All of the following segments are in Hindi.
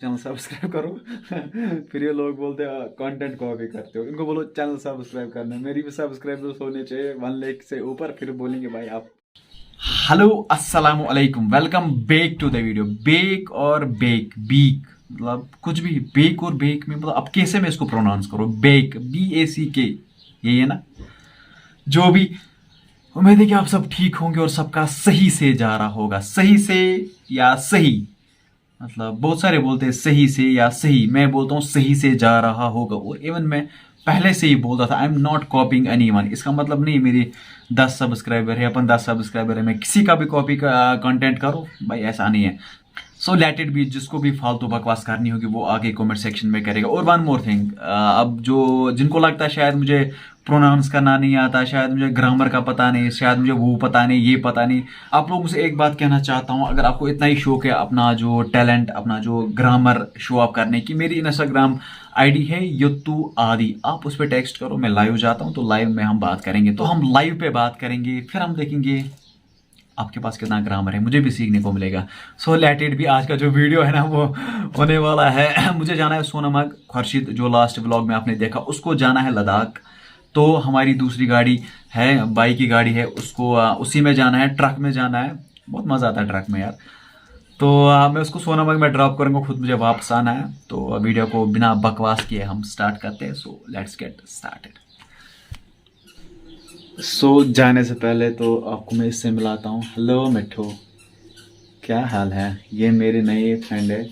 चैनल सब्सक्राइब करो। फिर ये लोग बोलते हैं कंटेंट कॉपी करते हो, इनको बोलो चैनल सब्सक्राइब करना है। मेरी भी सब्सक्राइबर्स होने चाहिए 1 लाख से ऊपर, फिर बोलेंगे भाई आप। हेलो अस्सलाम वालेकुम, welcome back to the video. बेक और बेक, बीक मतलब कुछ भी, बेक और बेक में मतलब अब कैसे मैं इसको प्रोनाउंस करूँ? बेक, BACK, यही है ना? जो भी, उम्मीद है कि आप सब ठीक होंगे और सबका सही से जा रहा होगा। सही से या सही, मतलब बहुत सारे बोलते हैं सही से या सही, मैं बोलता हूँ सही से जा रहा होगा। और इवन मैं पहले से ही बोलता था, I am not copying anyone. इसका मतलब नहीं मेरी 10 सब्सक्राइबर है, अपन 10 सब्सक्राइबर है, मैं किसी का भी कॉपी का कंटेंट करूँ, भाई ऐसा नहीं है। सो लेट इट बी, जिसको भी फालतू बकवास करनी होगी वो आगे कमेंट सेक्शन में करेगा। और वन मोर थिंग, अब जो जिनको लगता है शायद मुझे प्रोनाउंस करना नहीं आता, शायद मुझे ग्रामर का पता नहीं, शायद मुझे वो पता नहीं, ये पता नहीं, आप लोगों से एक बात कहना चाहता हूँ, अगर आपको इतना ही शौक है अपना जो टैलेंट, अपना जो ग्रामर शो ऑफ करने की, मेरी इंस्टाग्राम आईडी है युत्तु आदि, आप उस पर टेक्स्ट करो, मैं लाइव जाता हूँ, तो लाइव में हम बात करेंगे। तो हम लाइव पे बात करेंगे, फिर हम देखेंगे आपके पास कितना ग्रामर है, मुझे भी सीखने को मिलेगा। सो लेट इट भी, आज का जो वीडियो है ना वो होने वाला है। मुझे जाना है सोनमर्ग। खुर्शीद जो लास्ट व्लॉग में आपने देखा, उसको जाना है लद्दाख। तो हमारी दूसरी गाड़ी है, बाइक की गाड़ी है, उसको उसी में जाना है, ट्रक में जाना है। बहुत मज़ा आता है ट्रक में यार। तो मैं उसको सोनमर्ग में ड्रॉप करूँगा, खुद मुझे वापस आना है। तो वीडियो को बिना बकवास किए हम स्टार्ट करते हैं। So let's get started. जाने से पहले तो आपको मैं इससे मिलाता हूँ। हेलो मिठू, क्या हाल है? ये मेरे नए फ्रेंड है,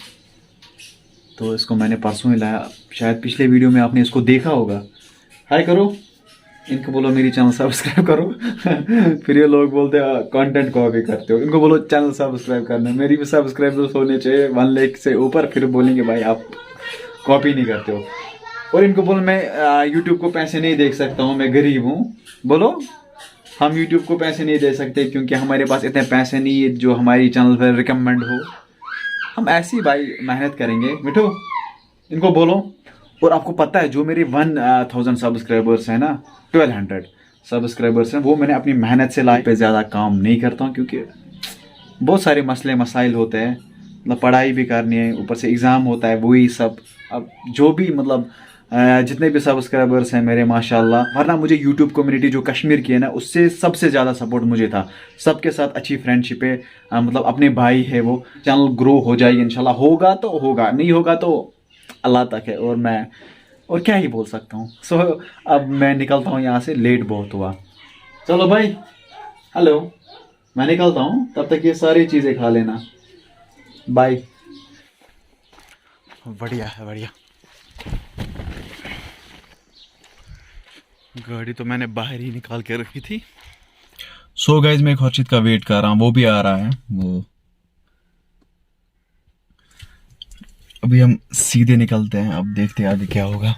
तो इसको मैंने परसों ही लाया, शायद पिछले वीडियो में आपने इसको देखा होगा। हाय करो, इनको बोलो मेरी चैनल सब्सक्राइब करो। फिर ये लोग बोलते हैं कंटेंट कॉपी करते हो, इनको बोलो चैनल सब्सक्राइब करना है। मेरी भी सब्सक्राइबर्स होने चाहिए 1 लाख से ऊपर, फिर बोलेंगे भाई आप कॉपी नहीं करते हो। और इनको बोलो मैं यूट्यूब को पैसे नहीं दे सकता हूँ, मैं गरीब हूँ। बोलो हम यूट्यूब को पैसे नहीं दे सकते क्योंकि हमारे पास इतने पैसे नहीं है जो हमारी चैनल पर रिकमेंड हो। हम ऐसी भाई मेहनत करेंगे मिठू, इनको बोलो। और आपको पता है जो मेरे 1000 सब्सक्राइबर्स हैं ना, 1200 सब्सक्राइबर्स हैं, वो मैंने अपनी मेहनत से लाइफ पे ज़्यादा काम नहीं करता हूँ, क्योंकि बहुत सारे मसले मसाइल होते हैं, मतलब पढ़ाई भी करनी है, ऊपर से एग्ज़ाम होता है, वही सब। अब जो भी मतलब जितने भी सब्सक्राइबर्स हैं मेरे माशाल्लाह, वरना मुझे यूट्यूब कम्युनिटी जो कश्मीर की है ना, उससे सबसे ज़्यादा सपोर्ट मुझे था। सबके साथ अच्छी फ्रेंडशिप है, मतलब अपने भाई है वो। चैनल ग्रो हो जाएगी इंशाल्लाह, होगा तो होगा, नहीं होगा तो अल्लाह तक है। और मैं और क्या ही बोल सकता हूँ। सो अब मैं निकलता हूँ यहाँ से, लेट बहुत हुआ। चलो भाई, हेलो, मैं निकलता हूँ, तब तक ये सारी चीज़ें खा लेना। बाय। बढ़िया है, बढ़िया। गाड़ी तो मैंने बाहर ही निकाल के रखी थी। सो गाइज, मैं खुर्शीद का वेट कर रहा हूँ, वो भी आ रहा है। वो अभी हम सीधे निकलते हैं, अब देखते हैं आगे क्या होगा।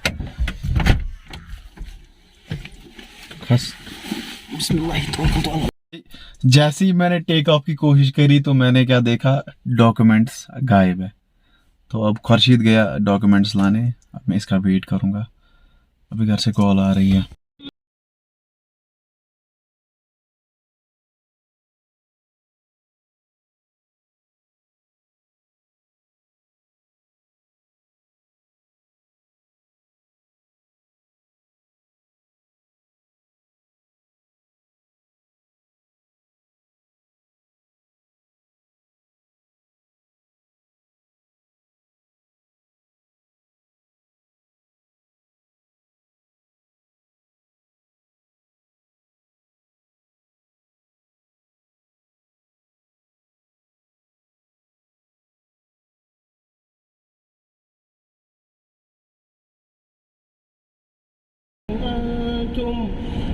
जैसे ही मैंने टेक ऑफ की कोशिश करी तो मैंने क्या देखा, डॉक्यूमेंट्स गायब है। तो अब खुर्शीद गया डॉक्यूमेंट्स लाने, अब मैं इसका वेट करूंगा। अभी घर से कॉल आ रही है।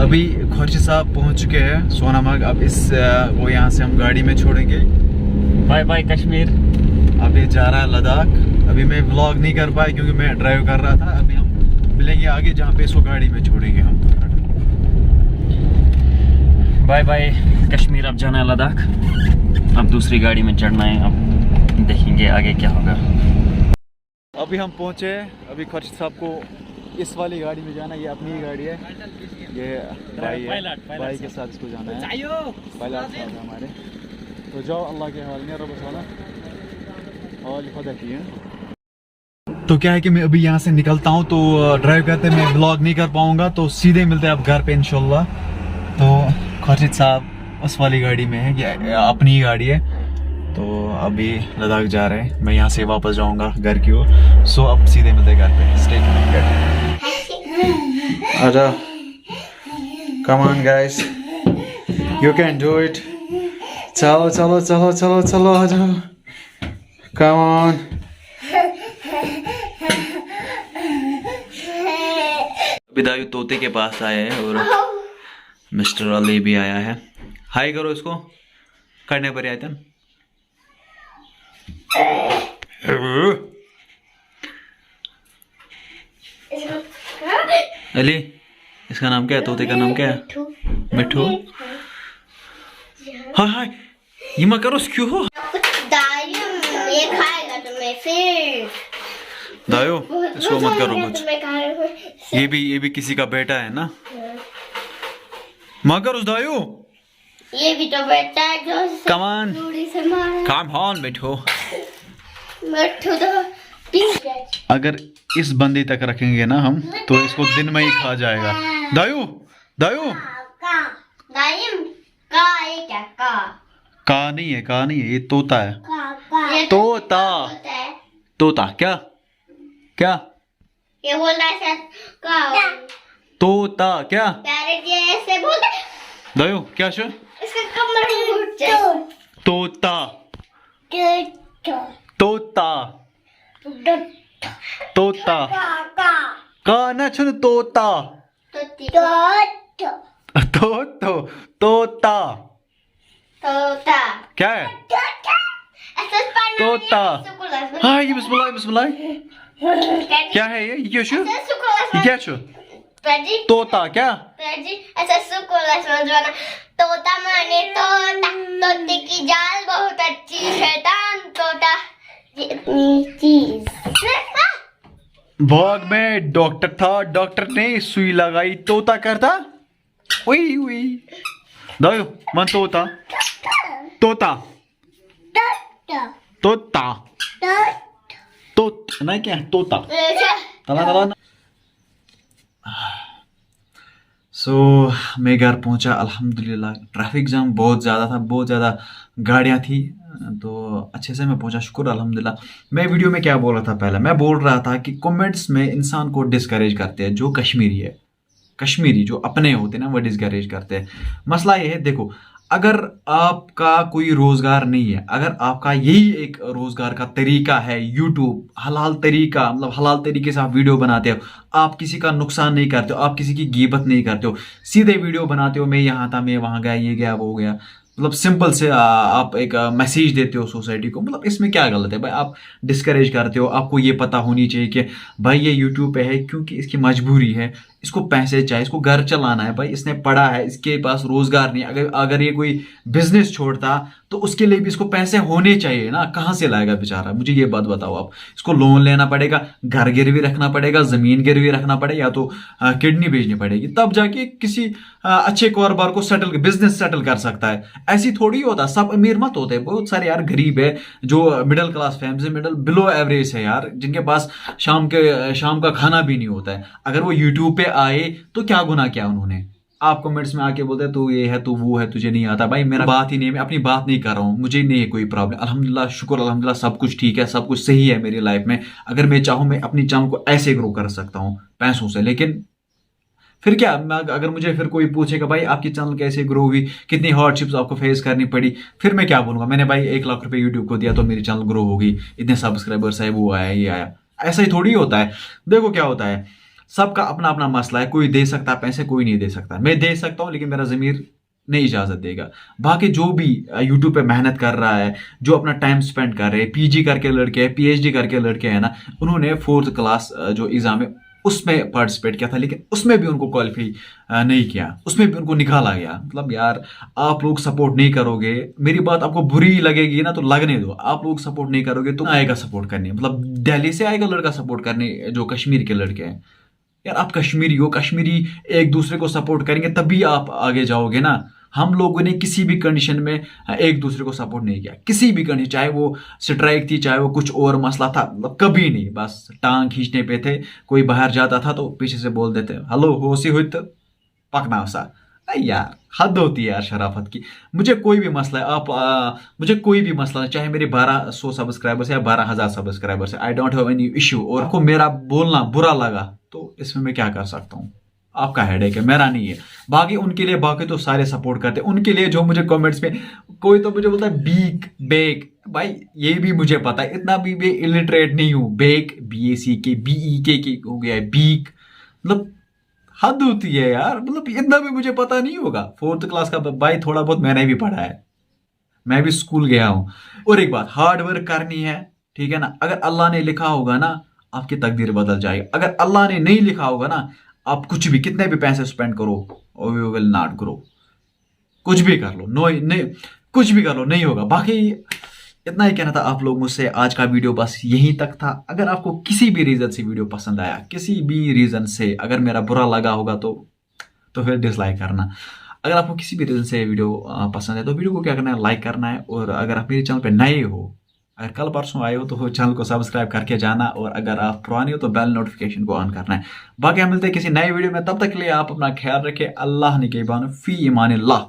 अभी खुर्शीद साहब पहुंच चुके हैं सोनमर्ग। अब इस वो यहाँ से हम गाड़ी में छोड़ेंगे। Bye bye Kashmir. अब ये जा रहा है लद्दाख। अभी मैं व्लॉग नहीं कर पाया क्योंकि मैं ड्राइव कर रहा था। अभी हम मिलेंगे आगे, जहाँ पे इसको गाड़ी में छोड़ेंगे हम। बाय बाय कश्मीर, अब जाना है लद्दाख। अब दूसरी गाड़ी में चढ़ना है, अब देखेंगे आगे क्या होगा। अभी हम पहुंचे, अभी खुर्शीद साहब को इस वाली गाड़ी में जाना है, ये अपनी ही गाड़ी है, ये भाई है, भाई के साथ इसको जाना है, पायलट साहब हमारे। तो जाओ, अल्लाह के हवाले में, रब ताला और खुदा की है। तो क्या है कि मैं अभी यहाँ से निकलता हूँ, तो ड्राइव करते मैं ब्लॉग नहीं कर पाऊँगा, तो सीधे मिलते हैं अब घर पे इंशाल्लाह। तो खुर्शीद साहब उस वाली गाड़ी में है, ये अपनी ही गाड़ी है। तो अभी लद्दाख जा रहे हैं, मैं यहाँ से वापस जाऊँगा घर की ओर। सो अब सीधे मिलते हैं घर पे। Stay connected. आजा, come on guys, you can do it. चलो चलो चलो चलो चलो, आ जाओ, कम ऑन। विदायु तोते के पास आए हैं और मिस्टर अली भी आया है। हाय करो इसको, करने पर आए थे। अली, इसका नाम क्या है, तोते का नाम क्या है? मिठू। हाय हाय, ये मत करो, क्यों हो? ये खाएगा तुम्हें फिर। दायो, इसको मत करो कुछ। ये भी किसी का बेटा है ना, मत करो दायो। ये भी तो बेटा है जो Come on. दूरी से मारा। Come on, मिठू। मिठू तो पिंक है। अगर इस बंदी तक रखेंगे ना हम, तो इसको दिन में ही खा जाएगा। दायो, दायो। का दाइम का, ये क्या का? का नहीं है, का नहीं है, ये तोता है। ये तोता, होता है। तोता क्या क्या? ये बोल रहा है का। तोता क्या? प्यारे जी ऐसे बोलते हैं। दायो क्या शो? इसका कमर घुट जाए। तोता, तोता, तोता, का ना छुन, तोता, तो तोता तोता क्या है? तोता। हाँ, ये बिस्मिल्लाह बिस्मिल्लाह, क्या है ये क्या शो? ये क्या शो? तोता क्या? ऐसा सुकुल समझवाना। तोता माने तोता, तोते की जाल बहुत अच्छी, शैतान तोता जितनी चीज। बाग में डॉक्टर था, डॉक्टर ने सुई लगाई, तोता करता उई उई। दायो मन तोता, तोता, तोता, तोत नहीं क्या, तोता, तला तला। सो मैं घर पहुंचा अल्हम्दुलिल्लाह। ट्रैफिक जाम बहुत ज़्यादा था, बहुत ज़्यादा गाड़ियां थी, तो अच्छे से मैं पहुंचा, शुक्र अल्हम्दुलिल्लाह। मैं वीडियो में क्या बोल रहा था, पहले मैं बोल रहा था कि कमेंट्स में इंसान को डिस्करेज करते हैं जो कश्मीरी है, कश्मीरी जो अपने होते हैं ना, वो डिस्करेज करते हैं। मसला ये है, देखो, अगर आपका कोई रोज़गार नहीं है, अगर आपका यही एक रोज़गार का तरीका है, यूट्यूब हलाल तरीका, मतलब हलाल तरीके से आप वीडियो बनाते हो, आप किसी का नुकसान नहीं करते हो, आप किसी की गीबत नहीं करते हो, सीधे वीडियो बनाते हो, मैं यहाँ था, मैं वहाँ गया, ये गया, वो गया, मतलब सिंपल से आप एक मैसेज देते हो सोसाइटी को, मतलब इसमें क्या गलत है भाई? आप डिस्करेज करते हो। आपको ये पता होनी चाहिए कि भाई ये यूट्यूब पे है क्योंकि इसकी मजबूरी है, इसको पैसे चाहिए, इसको घर चलाना है, भाई इसने पढ़ा है, इसके पास रोजगार नहीं। अगर ये कोई बिजनेस छोड़ता तो उसके लिए भी इसको पैसे होने चाहिए ना, कहाँ से लाएगा बेचारा? मुझे ये बात बताओ आप। इसको लोन लेना पड़ेगा, घर गिरवी रखना पड़ेगा, जमीन गिरवी रखना पड़ेगा, या तो किडनी बेचनी पड़ेगी, तब जाके किसी अच्छे कारोबार को सेटल, बिजनेस सेटल कर सकता है। ऐसी थोड़ी होता, सब अमीर मत होते, बहुत सारे यार गरीब है जो मिडिल क्लास फैमिली से, मिडिल बिलो एवरेज है यार, जिनके पास शाम का खाना भी नहीं होता है। अगर वो यूट्यूब पे आए तो क्या गुनाह किया उन्होंने? आप कमेंट्स में आके बोलते हैं तू ये है, तू वो है, तुझे नहीं आता। भाई मेरा बात ही नहीं है, मैं अपनी बात नहीं कर रहा हूँ, मुझे नहीं है कोई प्रॉब्लम, अल्हम्दुलिल्लाह, शुक्र अल्हम्दुलिल्लाह, सब कुछ ठीक है, सब कुछ सही है मेरी लाइफ में। अगर मैं चाहूँ, मैं अपनी चैनल को ऐसे ग्रो कर सकता हूँ पैसों से, लेकिन फिर क्या, अगर मुझे फिर कोई पूछेगा भाई आपकी चैनल कैसे ग्रो हुई, कितनी हार्डशिप्स आपको फेस करनी पड़ी, फिर मैं क्या बोलूँगा? मैंने भाई 1 लाख रुपए यूट्यूब को दिया तो मेरी चैनल ग्रो होगी, इतने सब्सक्राइबर्स है, वो आया, ये आया। ऐसा ही थोड़ी होता है। देखो क्या होता है, सबका अपना अपना मसला है, कोई दे सकता है पैसे, कोई नहीं दे सकता। मैं दे सकता हूँ लेकिन मेरा ज़मीर नहीं इजाज़त देगा। बाकी जो भी यूट्यूब पे मेहनत कर रहा है, जो अपना टाइम स्पेंड कर रहे हैं, पीजी करके लड़के हैं, पीएचडी करके लड़के हैं ना, उन्होंने 4th क्लास जो एग्ज़ाम है उसमें पार्टिसिपेट किया था, लेकिन उसमें भी उनको क्वालिफाई नहीं किया, उसमें भी उनको निकाला गया। मतलब यार, आप लोग सपोर्ट नहीं करोगे, मेरी बात आपको बुरी लगेगी ना तो लगने दो, आप लोग सपोर्ट नहीं करोगे तो आएगा सपोर्ट करने, मतलब दिल्ली से आएगा लड़का सपोर्ट करने जो कश्मीर के लड़के हैं। यार आप कश्मीरी हो, कश्मीरी एक दूसरे को सपोर्ट करेंगे तभी आप आगे जाओगे ना। हम लोगों ने किसी भी कंडीशन में एक दूसरे को सपोर्ट नहीं किया, किसी भी कंडीशन, चाहे वो स्ट्राइक थी, चाहे वो कुछ और मसला था, मतलब कभी नहीं। बस टांग खींचने पे थे, कोई बाहर जाता था तो पीछे से बोल देते हेलो होसी हुई पकना सा। नहीं यार, हद होती है यार शराफत की। मुझे कोई भी मसला है, मुझे कोई भी मसला है, चाहे मेरे 1200 सब्सक्राइबर्स या 12,000 सब्सक्राइबर्स है, I don't have any issue. और आपको मेरा बोलना बुरा लगा तो इसमें मैं क्या कर सकता हूँ, आपका हेडेक है, मेरा नहीं है। बाकी उनके लिए, बाकी तो सारे सपोर्ट करते हैं उनके लिए, जो मुझे कमेंट्स में कोई तो मुझे बोलता है बीक बेक, भाई ये भी मुझे पता है, इतना भी इलिटरेट नहीं हूँ। बेक BACK BEK हो गया है बीक, मतलब हद होती है यार, मतलब इतना भी मुझे पता नहीं होगा। 4th क्लास का भाई थोड़ा बहुत मैंने भी पढ़ा है, मैं भी स्कूल गया हूं। और एक बात, हार्ड वर्क करनी है, ठीक है ना। अगर अल्लाह ने लिखा होगा ना, आपकी तकदीर बदल जाएगी। अगर अल्लाह ने नहीं लिखा होगा ना, आप कुछ भी, कितने भी पैसे स्पेंड करो, यू विल नॉट ग्रो। कुछ भी कर लो, नो नहीं, कुछ भी कर लो, नहीं होगा। बाकी इतना ही कहना था आप लोग मुझसे। आज का वीडियो बस यहीं तक था। अगर आपको किसी भी रीजन से वीडियो पसंद आया, किसी भी रीजन से अगर मेरा बुरा लगा होगा तो फिर डिसलाइक करना। अगर आपको किसी भी रीजन से वीडियो पसंद है तो वीडियो को क्या करना है, लाइक करना है। और अगर आप मेरे चैनल पे नए हो, अगर कल परसों आए हो तो चैनल को सब्सक्राइब करके जाना। और अगर आप पुराने हो तो बेल नोटिफिकेशन को ऑन करना है। बाकी हम मिलते हैं किसी नए वीडियो में, तब तक के लिए आप अपना ख्याल रखें। अल्लाह निगहबान, फी ईमानिल्लाह।